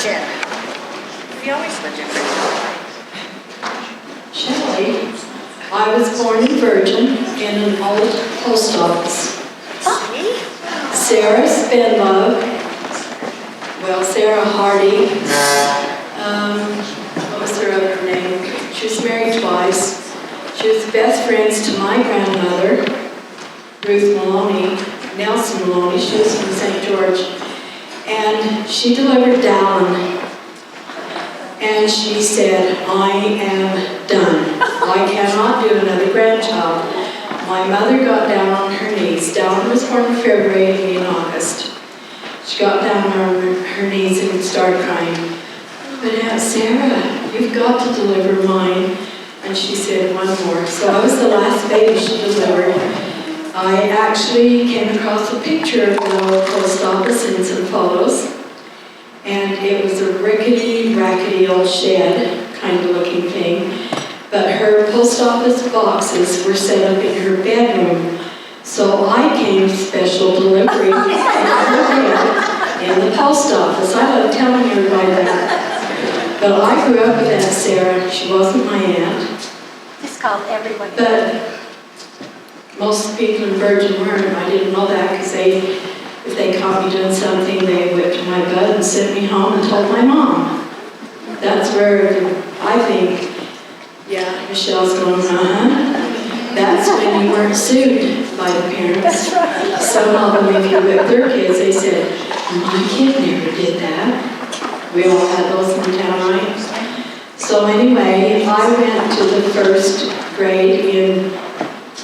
virgin. We always lived in virgin. Shelley, I was born in Virgin in an old post office. See? Sarah Spenlove, well, Sarah Hardy, what was her other name? She was married twice. She was best friends to my grandmother, Ruth Maloney, Nelson Maloney. She was from St. George. And she delivered Dallin. And she said, I am done. I cannot do another grandchild. My mother got down on her knees. Dallin was born in February and me in August. She got down on her knees and started crying. But Aunt Sarah, you've got to deliver mine. And she said, one more. So I was the last baby she delivered. I actually came across a picture of the old post office and some photos. And it was a rickety, rackety old shed kind of looking thing. But her post office boxes were set up in her bedroom. So I came special delivery in the post office. I love telling everybody that. But I grew up with Aunt Sarah. She wasn't my aunt. It's called everybody. But most people in Virgin weren't. I didn't know that because if they caught me doing something, they whipped my butt and sent me home and told my mom. That's where I think, yeah, Michelle's going, That's when you weren't sued by the parents. That's right. Some of them, if you whipped their kids, they said, my kid never did that. We all had those in town, right? So anyway, I went to the first grade in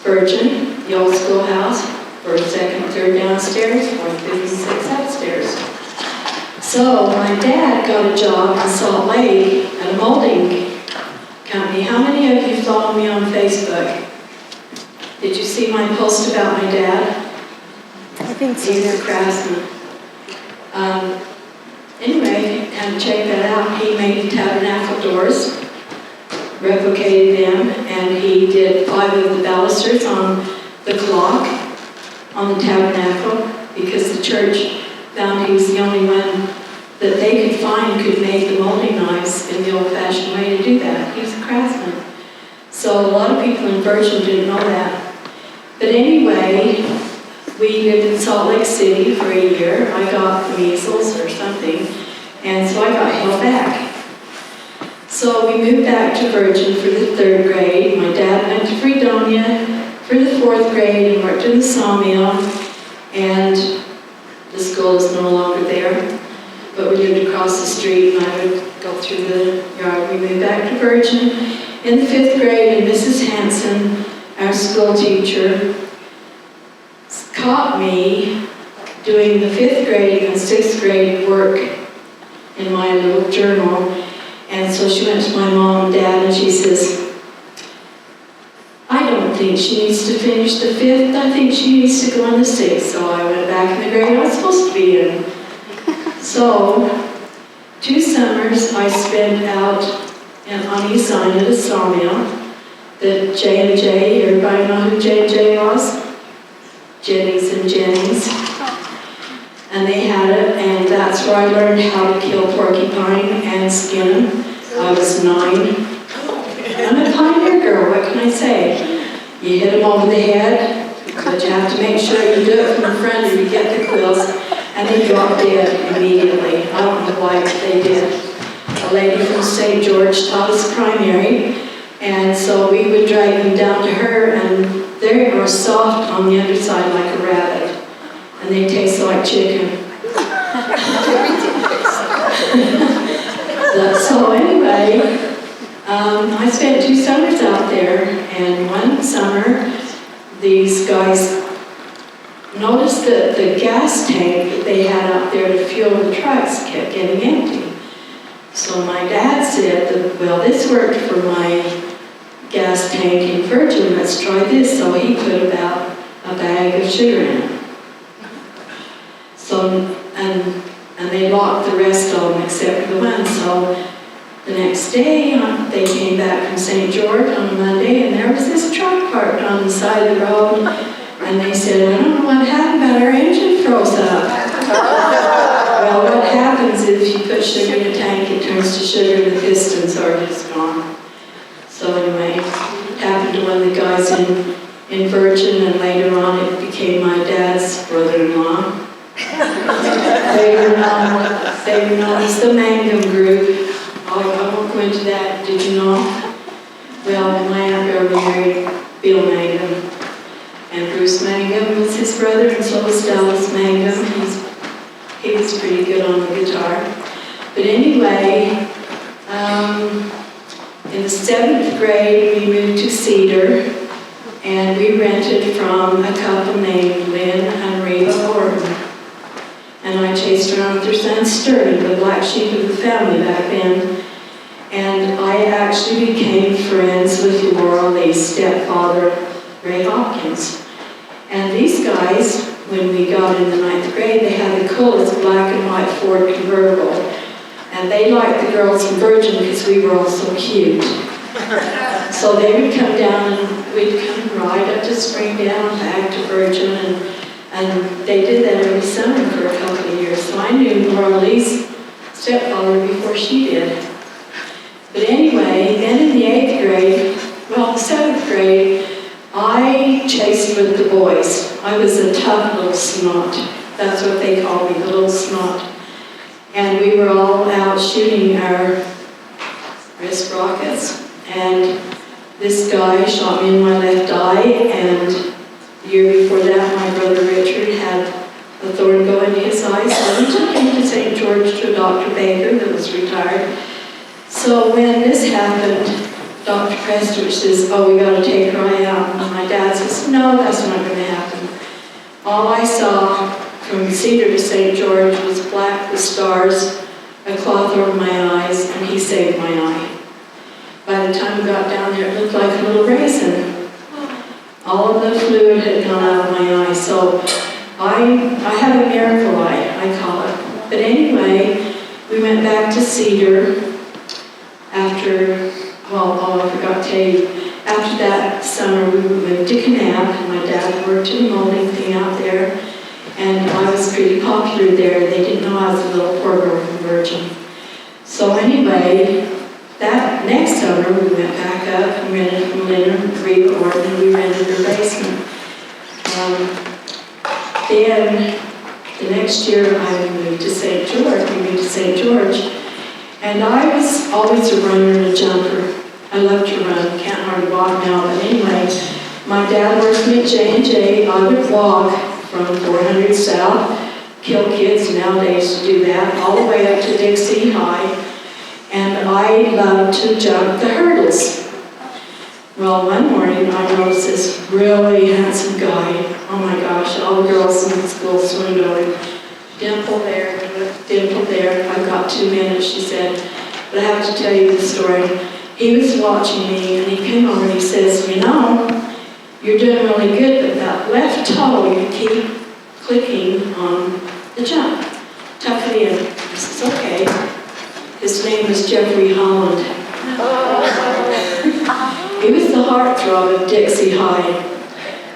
Virgin, the old schoolhouse, first, second, third downstairs, fourth, fifth, and sixth upstairs. So my dad got a job in Salt Lake at a molding company. How many of you follow me on Facebook? Did you see my post about my dad? I think so. He's a craftsman. Anyway, had to check that out. He made tabernacle doors, replicated them, and he did 5 of the balusters on the clock on the tabernacle because the church found he was the only one that they could find could make the molding knives in the old-fashioned way to do that. He was a craftsman. So a lot of people in Virgin didn't know that. But anyway, we lived in Salt Lake City for a year. I got measles or something, and so I got held back. So we moved back to Virgin for the 3rd grade. My dad went to Fredonia for the 4th grade and worked in the sawmill, and the school is no longer there. But we lived across the street, and I would go through the yard. We moved back to Virgin in the 5th grade, and Mrs. Hanson, our school teacher, caught me doing the 5th grade and 6th grade work in my little journal. And so she went to my mom and dad and she says, I don't think she needs to finish the 5th, I think she needs to go in the 6th. So I went back in the grade I was supposed to be in. So 2 summers I spent out on East Side at a sawmill. The J&J, everybody know who J&J was? Jennings and Jennings. And they had it, and that's where I learned how to kill porcupine and skin them. I was 9. I'm a pioneer girl, what can I say? You hit them over the head, but you have to make sure you do it from the front and you get the quills, and they drop dead immediately. I don't know why they did. A lady from St. George taught us primary, and so we would drag them down to her, and they were soft on the underside like a rabbit, and they taste like chicken. So anyway, I spent 2 summers out there, and one summer, these guys noticed that the gas tank that they had out there to fuel the trucks kept getting empty. So my dad said, well, this worked for my gas tank in Virgin, let's try this. So he put about a bag of sugar in it. So, and they locked the rest of them except for the one. So the next day, they came back from St. George on a Monday, and there was this truck parked on the side of the road, and they said, I don't know what happened, but our engine froze up. Well, what happened happens is if you put sugar in a tank, it turns to sugar and the pistons are just gone. So anyway, it happened to one of the guys in Virgin, and later on it became my dad's brother-in-law. They were known as the Mangum Group. I won't go into that, did you know? Well, my Aunt Beverly married Bill Mangum, and Bruce Mangum was his brother, and so was Dallas Mangum. He was pretty good on the guitar. But anyway, in the 7th grade, we moved to Cedar, and we rented from a couple named Lynn and Reba Horton. And I chased around with their son Sterling, the black sheep of the family back then. And I actually became friends with Laura Lee's stepfather, Ray Hopkins. And these guys, when we got in the 9th grade, they had the coolest black and white Ford convertible. And they liked the girls in Virgin because we were all so cute. So they would come down and we'd come right up to Springdale and back to Virgin, and they did that every summer for a couple of years. So I knew Laura Lee's stepfather before she did. But anyway, then in the 8th grade, well, the 7th grade, I chased with the boys. I was a tough little snot. That's what they called me, the little snot. And we were all out shooting our wrist rockets. And this guy shot me in my left eye, and the year before that, my brother Richard had a thorn go into his eye, so we took him to St. George to Dr. Baker that was retired. So when this happened, Dr. Prestwich says, "Oh, we got to take her eye out." And my dad says, "No, that's not going to happen." All I saw from Cedar to St. George was black with stars, a cloth over my eyes, and he saved my eye. By the time we got down there, it looked like a little raisin. All of the fluid had gone out of my eye, so I have a miracle eye, I call it. But anyway, we went back to Cedar after, well, I forgot to tell you, after that summer we moved to Kanab, and my dad worked in the molding thing out there, and I was pretty popular there. They didn't know I was a little poor girl from Virgin. So anyway, that next summer we went back up and rented from Lynn and Reba Horton, and we rented her basement. Then the next year I moved to St. George. We moved to St. George. And I was always a runner and a jumper. I loved to run. Can't hardly walk now, but anyway, my dad worked me at J&J. I would walk from 400 South, kill kids nowadays to do that, all the way up to Dixie High. And I loved to jump the hurdles. Well, one morning I noticed this really handsome guy. Oh my gosh, all the girls in the school swooned over him. Dimple there, dimple there. I've got 2 minutes, she said. But I have to tell you the story. He was watching me, and he came over and he says, "You know, you're doing really good, but that left toe, you keep clicking on the jump. Tuck it in." I says, "Okay." His name was Jeffrey Holland. He was the heartthrob of Dixie High.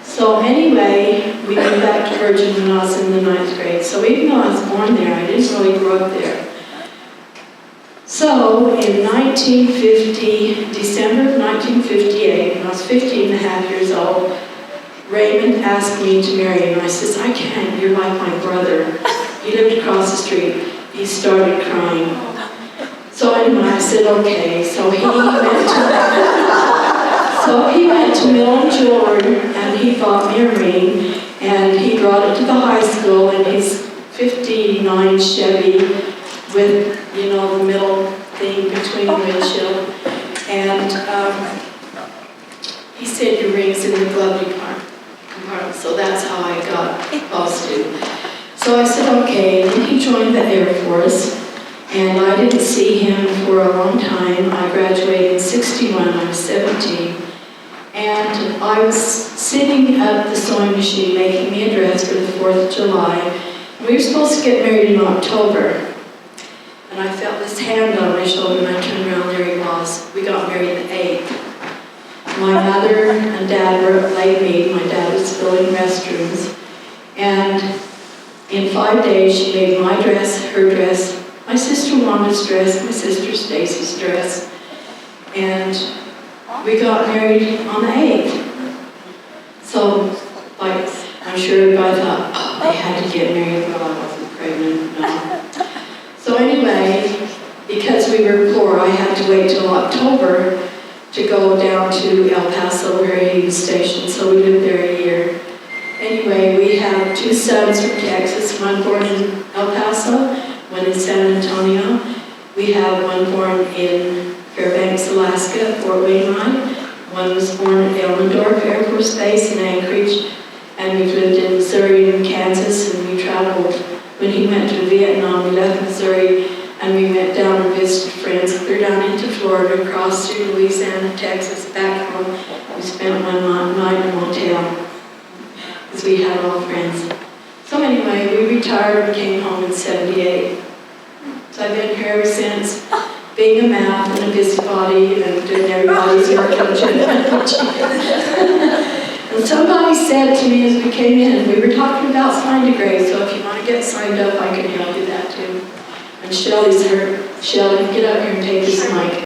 So anyway, we moved back to Virgin when I was in the 9th grade. So even though I was born there, I didn't really grow up there. So in 1950, December of 1958, when I was 15 and a half years old, Raymond asked me to marry him. I says, "I can't, you're like my brother." He lived across the street. He started crying. So anyway, I said, "Okay." So he went to Mill and Jewelry, and he bought me a ring, and he brought it to the high school in his 59 Chevy with, you know, the middle thing between the windshield. And he said, "Your ring's in the glove compartment." So that's how I got posted. So I said, "Okay." And then he joined the Air Force. And I didn't see him for a long time. I graduated in 61, I was 17. And I was sitting at the sewing machine making me a dress for the 4th of July. We were supposed to get married in October. And I felt this hand on my shoulder, and I turned around, there he was. We got married the 8th. My mother and dad were at Lake Mead. My dad was filling restrooms. And in 5 days, she made my dress, her dress, my sister Wanda's dress, my sister Stacy's dress, and we got married on the 8th. So, like, I'm sure everybody thought, oh, they had to get married while I wasn't pregnant. No. So anyway, because we were poor, I had to wait till October to go down to El Paso where he was stationed, so we lived there a year. Anyway, we have 2 sons from Texas, one born in El Paso, one in San Antonio. We have one born in Fairbanks, Alaska, Fort Wainwright. One was born at Elmendorf Air Force Base in Anchorage, and we've lived in Missouri and Kansas, and we traveled. When he went to Vietnam, we left Missouri, and we went down and visited friends. Clear down into Florida, across through Louisiana, Texas, back home. We spent one night in a motel, because we had all friends. So anyway, we retired and came home in '78. So I've been here ever since, being a math and a busybody and doing everybody's work. And somebody said to me as we came in, we were talking about sign degrades, so if you want to get signed up, I can help you that too. And Shelly's here. Shelly, get up here and take this mic.